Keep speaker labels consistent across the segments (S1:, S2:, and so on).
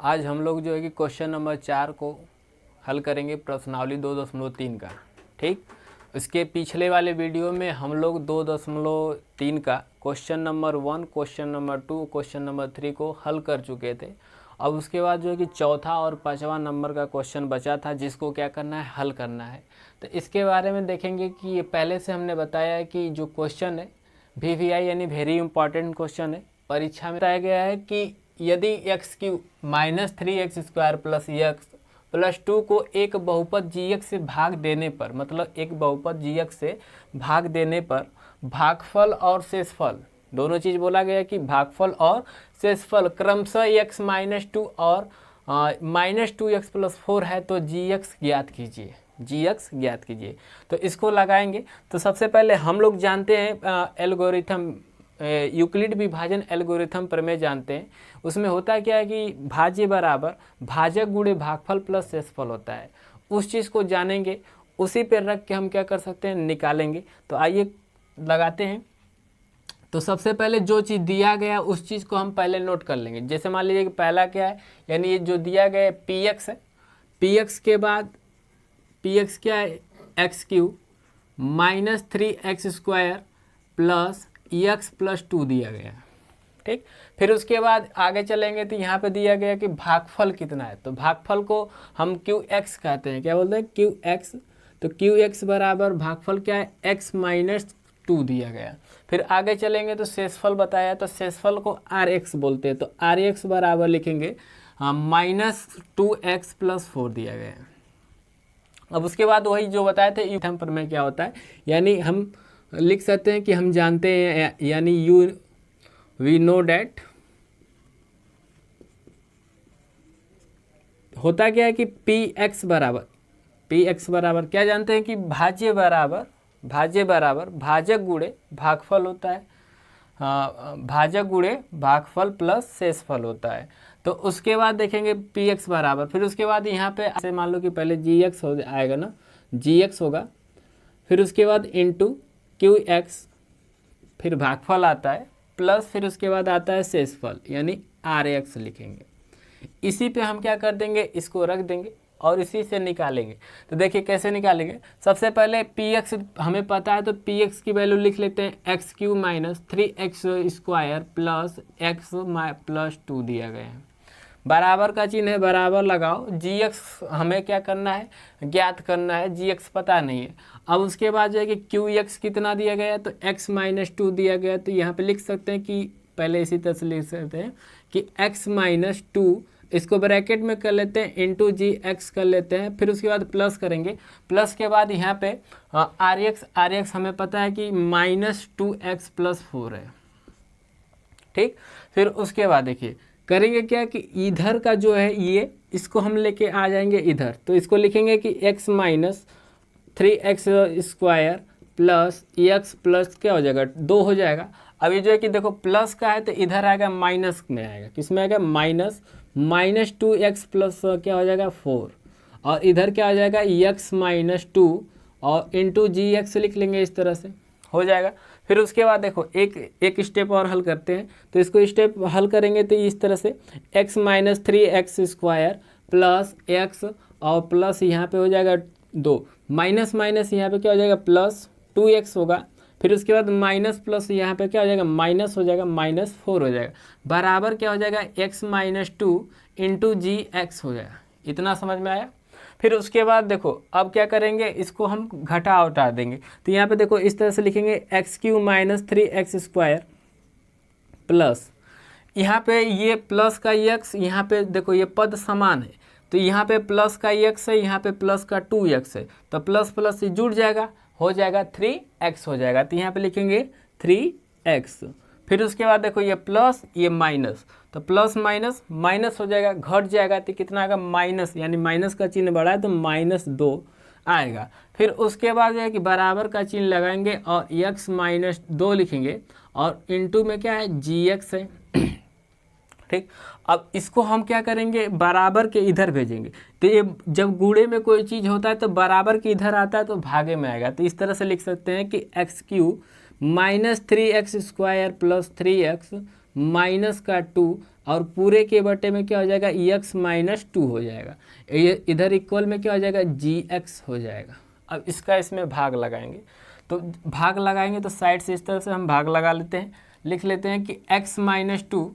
S1: आज हम लोग जो है कि क्वेश्चन नंबर 4 को हल करेंगे, प्रश्नावली 2.3 का। ठीक, इसके पिछले वाले वीडियो में हम लोग 2.3 का question number 1, question number 2, question number 3 को हल कर चुके थे। अब उसके बाद जो है कि चौथा और पांचवा नंबर का क्वेश्चन बचा था, जिसको क्या करना है, हल करना है। तो इसके बारे में देखेंगे कि ये पहले से हमने बताया है कि जो क्वेश्चन है VVI यानी वेरी इंपॉर्टेंट क्वेश्चन है। परीक्षा में बताया गया है कि यदि x की -3x² प्लस x प्लस 2 को एक बहुपद gx से भाग देने पर, मतलब एक बहुपद gx से भाग देने पर भागफल और शेषफल, दोनों चीज़ बोला गया है कि भागफल और शेषफल क्रमशः x -2 और -2x + 4 है, तो gx ज्ञात कीजिए, gx ज्ञात कीजिए। तो इसको लगाएंगे। तो सबसे पहले हम लोग जानते हैं एल्गोरिथम, यूक्लिड विभाजन एल्गोरिथम प्रमेय जानते हैं। उसमें होता क्या है कि भाज्य बराबर भाजक गुणे भागफल प्लस शेषफल होता है। उस चीज़ को जानेंगे, उसी पर रख के हम क्या कर सकते हैं, निकालेंगे। तो आइए लगाते हैं। तो सबसे पहले जो चीज़ दिया गया उस चीज़ को हम पहले नोट कर लेंगे। जैसे मान लीजिए कि पहला क्या है, यानी ये जो दिया गया है px है, px के बाद px क्या है, x³ -3x² प्लस x + 2 दिया गया। ठीक, फिर उसके बाद आगे चलेंगे तो यहाँ पे दिया गया कि भागफल कितना है। तो भागफल को हम qx कहते हैं। क्या बोलते हैं, qx। तो qx बराबर भागफल क्या है, x - 2 दिया गया। फिर आगे चलेंगे तो शेषफल बताया, तो शेषफल को rx बोलते हैं। तो rx बराबर लिखेंगे -2x + 4 दिया गया। अब उसके बाद वही जो बताए थे यूथम प्रमेय क्या होता है, यानी हम लिख सकते हैं कि हम जानते हैं, यानी वी नो डैट, होता क्या है कि px बराबर क्या जानते हैं कि भाज्य बराबर भाजक गुणे भागफल होता है, भाजक गुणे भागफल प्लस शेषफल होता है। तो उसके बाद देखेंगे px बराबर, फिर उसके बाद यहाँ पे ऐसे मान लो कि पहले gx हो आएगा ना, gx होगा, फिर उसके बाद इंटू qx, फिर भागफल आता है, प्लस फिर उसके बाद आता है शेषफल, यानी rx लिखेंगे। इसी पे हम क्या कर देंगे, इसको रख देंगे और इसी से निकालेंगे। तो देखिए कैसे निकालेंगे। सबसे पहले px हमें पता है, तो px की वैल्यू लिख लेते हैं x³ -3x² प्लस x + 2 दिया गया है। बराबर का चिन्ह है, बराबर लगाओ। gx हमें क्या करना है, ज्ञात करना है, gx पता नहीं है। अब उसके बाद जो है कि qx कितना दिया गया है, तो x - 2 दिया गया। तो यहाँ पे लिख सकते हैं कि पहले इसी तरह से लिख सकते हैं कि x - 2, इसको ब्रैकेट में कर लेते हैं, इंटू gx कर लेते हैं, फिर उसके बाद प्लस करेंगे। प्लस के बाद यहाँ पे rx हमें पता है कि -2x + 4 है। ठीक, फिर उसके बाद देखिए करेंगे क्या कि इधर का जो है ये, इसको हम लेके आ जाएंगे इधर। तो इसको लिखेंगे कि x - 3x² plus x plus क्या हो जाएगा, 2 हो जाएगा। अब ये जो है कि देखो प्लस का है तो इधर आएगा माइनस में आएगा, किस में आएगा, -2x प्लस क्या हो जाएगा 4, और इधर क्या हो जाएगा x - 2 और इंटू gx लिख लेंगे, इस तरह से हो जाएगा। फिर उसके बाद देखो एक स्टेप और हल करते हैं। तो इसको स्टेप हल करेंगे तो इस तरह से x - 3x² प्लस x और प्लस यहाँ पे हो जाएगा 2, माइनस यहाँ पे क्या हो जाएगा, प्लस 2x होगा। फिर उसके बाद माइनस प्लस यहाँ पे क्या हो जाएगा, माइनस हो जाएगा, -4 हो जाएगा। बराबर क्या हो जाएगा, x - 2 इंटू gx हो जाएगा। इतना समझ में आया। फिर उसके बाद देखो अब क्या करेंगे, इसको हम घटा देंगे। तो यहाँ पे देखो इस तरह से लिखेंगे x³ -3x² प्लस, यहाँ पे ये प्लस का x, यहाँ पे देखो ये पद समान है, तो यहाँ पे प्लस का x है, यहाँ पे प्लस का 2x है, तो प्लस प्लस से जुड़ जाएगा, हो जाएगा 3x हो जाएगा। तो यहाँ पे लिखेंगे 3x। फिर उसके बाद देखो ये प्लस ये माइनस, तो प्लस माइनस हो जाएगा, घट जाएगा, तो कितना आएगा, माइनस, यानी माइनस का चिन्ह बढ़ा है तो -2 आएगा। फिर उसके बाद जो है कि बराबर का चिन्ह लगाएंगे और x - 2 लिखेंगे, और इंटू में क्या है, gx है। ठीक, अब इसको हम क्या करेंगे, बराबर के इधर भेजेंगे। तो ये जब गुणे में कोई चीज़ होता है तो बराबर के इधर आता है तो भागे में आएगा। तो इस तरह से लिख सकते हैं कि x³ -3x² plus 3x minus का 2 और पूरे के बटे में क्या हो जाएगा एक्स माइनस 2 हो जाएगा, ये इधर इक्वल में क्या हो जाएगा जी एक्स हो जाएगा। अब इसका इसमें भाग लगाएंगे, तो भाग लगाएंगे तो साइड से इस तरह से हम भाग लगा लेते हैं, लिख लेते हैं कि x माइनस 2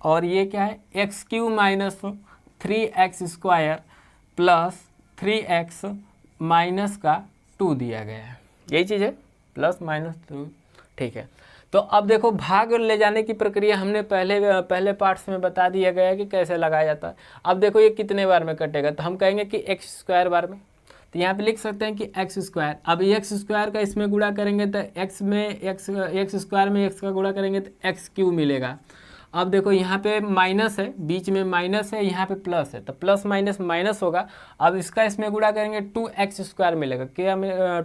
S1: और ये क्या है x Q minus 3x² plus 3x minus का 2 दिया गया है, यही चीज़ है प्लस माइनस 2, ठीक है। तो अब देखो भाग ले जाने की प्रक्रिया हमने पहले पार्ट्स में बता दिया गया है कि कैसे लगाया जाता है। अब देखो ये कितने बार में कटेगा, तो हम कहेंगे कि x² बार में, तो यहाँ पे लिख सकते हैं कि x²। अब x² का इसमें गुणा करेंगे तो x में x² में x का गुणा करेंगे तो x³ मिलेगा। अब देखो यहाँ पे माइनस है, बीच में माइनस है, यहाँ पे प्लस है, तो प्लस माइनस माइनस होगा। अब इसका इसमें गुणा करेंगे 2x² मिलेगा, क्या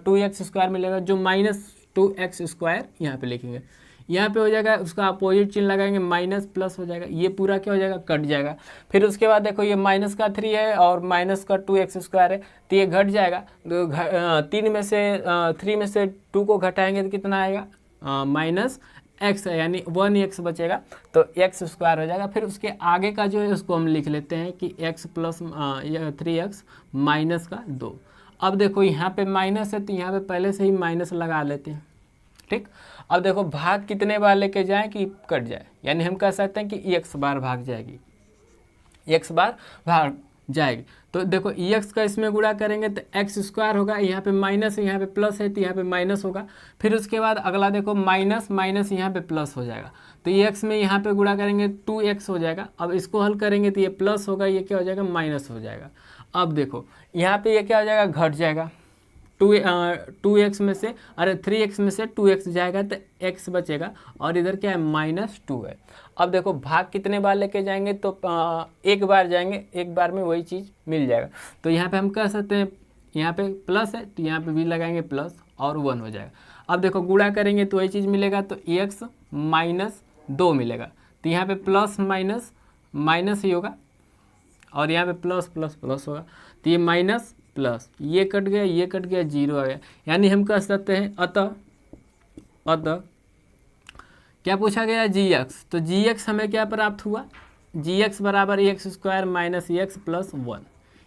S1: 2x² मिलेगा, जो माइनस 2x² यहाँ पे लिखेंगे, यहाँ पे हो जाएगा, उसका अपोजिट चिन्ह लगाएंगे माइनस प्लस हो जाएगा, ये पूरा क्या हो जाएगा कट जाएगा। फिर उसके बाद देखो ये माइनस का 3 है और माइनस का 2x² है, तो ये घट जाएगा, तो 3 में से 3 में से 2 को घटाएंगे तो कितना आएगा माइनस x है, यानी 1x बचेगा, तो x² हो जाएगा। फिर उसके आगे का जो है उसको हम लिख लेते हैं कि x प्लस 3x माइनस का 2। अब देखो यहाँ पे माइनस है तो यहाँ पे पहले से ही माइनस लगा लेते हैं, ठीक। अब देखो भाग कितने बार लेके जाएं कि कट जाए, यानी हम कह सकते हैं कि x बार भाग जाएगी, x बार भाग जाएगी। तो देखो एक्स का इसमें गुणा करेंगे तो x² होगा, यहाँ पे माइनस है, यहाँ पे प्लस है, तो यहाँ पे माइनस होगा। फिर उसके बाद अगला देखो माइनस माइनस यहाँ पे प्लस हो जाएगा, तो ये x में यहाँ पे गुणा करेंगे 2x हो जाएगा। अब इसको हल करेंगे तो ये प्लस होगा, ये क्या हो जाएगा माइनस हो जाएगा। अब देखो यहाँ पे ये क्या हो जाएगा घट जाएगा, 2x में से 3x में से 2x जाएगा तो x बचेगा, और इधर क्या है -2 है। अब देखो भाग कितने बार लेके जाएंगे, तो एक बार जाएंगे, एक बार में वही चीज़ मिल जाएगा। तो यहाँ पे हम कह सकते हैं, यहाँ पे प्लस है तो यहाँ पे भी लगाएंगे प्लस और 1 हो जाएगा। अब देखो गुणा करेंगे तो वही चीज़ मिलेगा, तो x -2 मिलेगा, तो यहाँ पे प्लस माइनस माइनस ही होगा, और यहाँ पे प्लस प्लस प्लस होगा, तो ये माइनस प्लस, ये कट गया, ये कट गया, 0 आ गया। यानी हम कह सकते हैं अतः क्या पूछा गया gx, तो gx हमें क्या प्राप्त हुआ, gx बराबर x² माइनस x प्लस 1,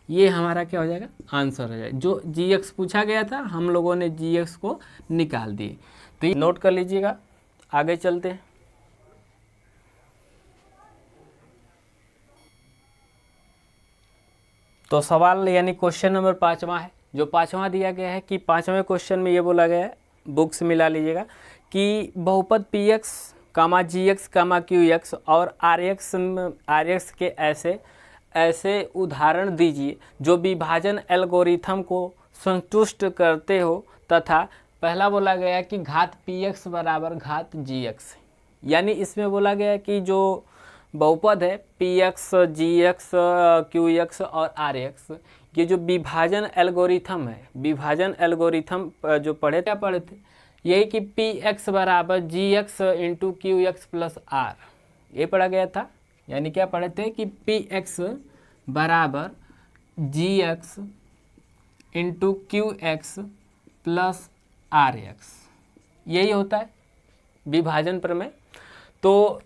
S1: ये हमारा क्या हो जाएगा आंसर हो जाएगा। जो gx पूछा गया था हम लोगों ने gx को निकाल दिए, तो ये नोट कर लीजिएगा। आगे चलते हैं। तो सवाल यानी क्वेश्चन नंबर 5वां है, जो 5वां दिया गया है कि 5वें क्वेश्चन में ये बोला गया है, बुक्स मिला लीजिएगा, कि बहुपद px, gx, qx और rx के ऐसे उदाहरण दीजिए जो विभाजन एल्गोरिथम को संतुष्ट करते हो, तथा पहला बोला गया कि घात px बराबर घात gx, यानी इसमें बोला गया कि जो बहुपद है px, gx, qx और rx, ये जो विभाजन एल्गोरिथम है, विभाजन एल्गोरिथम जो पढ़े थे यही कि px बराबर gx into qx plus r, ये पढ़ा गया था। यानी क्या पढ़े थे कि px बराबर gx into qx plus rx, यही होता है विभाजन प्रमेय। तो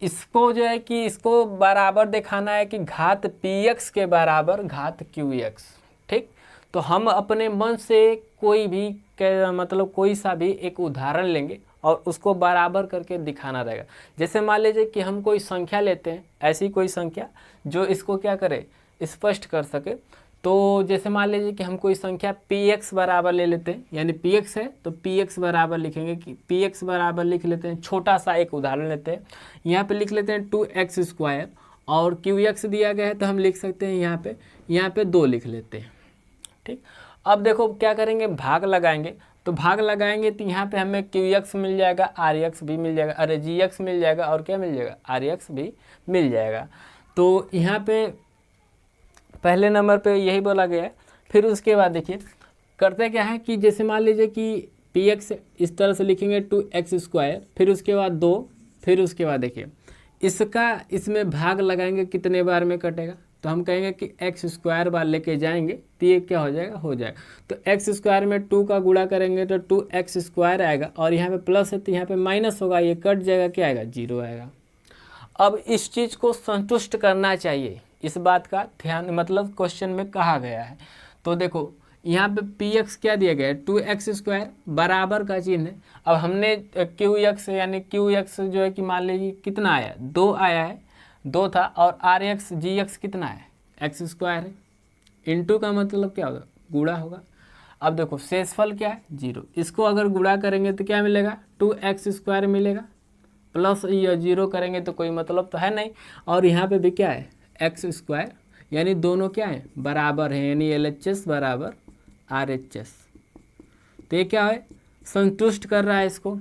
S1: इसको जो है कि इसको बराबर दिखाना है कि घात px के बराबर घात qx, ठीक। तो हम अपने मन से कोई भी मतलब कोई सा भी एक उदाहरण लेंगे और उसको बराबर करके दिखाना रहेगा। जैसे मान लीजिए कि हम कोई संख्या लेते हैं, ऐसी कोई संख्या जो इसको क्या करे स्पष्ट कर सके। तो जैसे मान लीजिए कि हम कोई संख्या px बराबर ले लेते हैं, यानी px है तो px बराबर लिखेंगे कि px बराबर लिख लेते हैं। छोटा सा एक उदाहरण लेते हैं, यहाँ पे लिख लेते हैं 2x² और qx दिया गया है तो हम लिख सकते हैं यहाँ पे 2 लिख लेते हैं, ठीक। अब देखो क्या करेंगे, भाग लगाएंगे, तो भाग लगाएंगे तो यहाँ पे हमें qx मिल जाएगा, rx भी मिल जाएगा, gx मिल जाएगा और क्या मिल जाएगा rx भी मिल जाएगा। तो यहाँ पे पहले नंबर पे यही बोला गया है। फिर उसके बाद देखिए करते क्या है कि जैसे मान लीजिए कि px इस तरह से लिखेंगे 2x², फिर उसके बाद 2, फिर उसके बाद देखिए इसका इसमें भाग लगाएंगे कितने बार में कटेगा, तो हम कहेंगे कि x² बार लेके जाएंगे तो ये क्या हो जाएगा। तो x² में 2 का गुणा करेंगे तो 2x² आएगा, और यहाँ पे प्लस है तो यहाँ पे माइनस होगा, ये कट जाएगा, क्या आएगा 0 आएगा। अब इस चीज़ को संतुष्ट करना चाहिए, इस बात का ध्यान, मतलब क्वेश्चन में कहा गया है। तो देखो यहाँ पे पी एक्स क्या दिया गया है, 2x² बराबर का चिन्ह है। अब हमने क्यू एक्स यानी क्यू एक्स जो है कि मान लीजिए कितना आया, 2 आया है, 2 था, और आर एक्स जी एक्स कितना है, x² है। इनटू का मतलब क्या होगा, गुणा होगा। अब देखो शेषफल क्या है, 0। इसको अगर गुणा करेंगे तो क्या मिलेगा, 2x² मिलेगा, प्लस या 0 करेंगे तो कोई मतलब तो है नहीं। और यहाँ पे भी क्या है, x², यानी दोनों क्या है, बराबर है, यानी LHS बराबर RHS। तो ये क्या है, संतुष्ट कर रहा है इसको,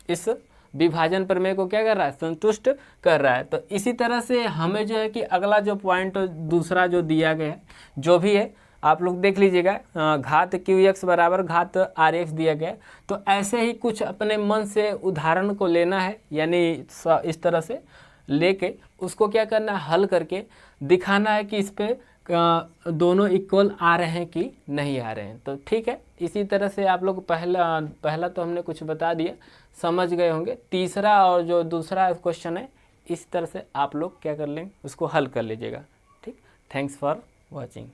S1: इस विभाजन प्रमेय को क्या कर रहा है, संतुष्ट कर रहा है। तो इसी तरह से हमें जो है कि अगला जो पॉइंट दूसरा जो दिया गया है, जो भी है आप लोग देख लीजिएगा, घात QX बराबर घात RX दिया गया है। तो ऐसे ही कुछ अपने मन से उदाहरण को लेना है, यानी इस तरह से लेके उसको क्या करना है, हल करके दिखाना है कि इस पे दोनों इक्वल आ रहे हैं कि नहीं आ रहे हैं। तो ठीक है, इसी तरह से आप लोग पहला तो हमने कुछ बता दिया, समझ गए होंगे। तीसरा और जो दूसरा क्वेश्चन है, इस तरह से आप लोग क्या कर लेंगे, उसको हल कर लीजिएगा। ठीक, थैंक्स फॉर वॉचिंग।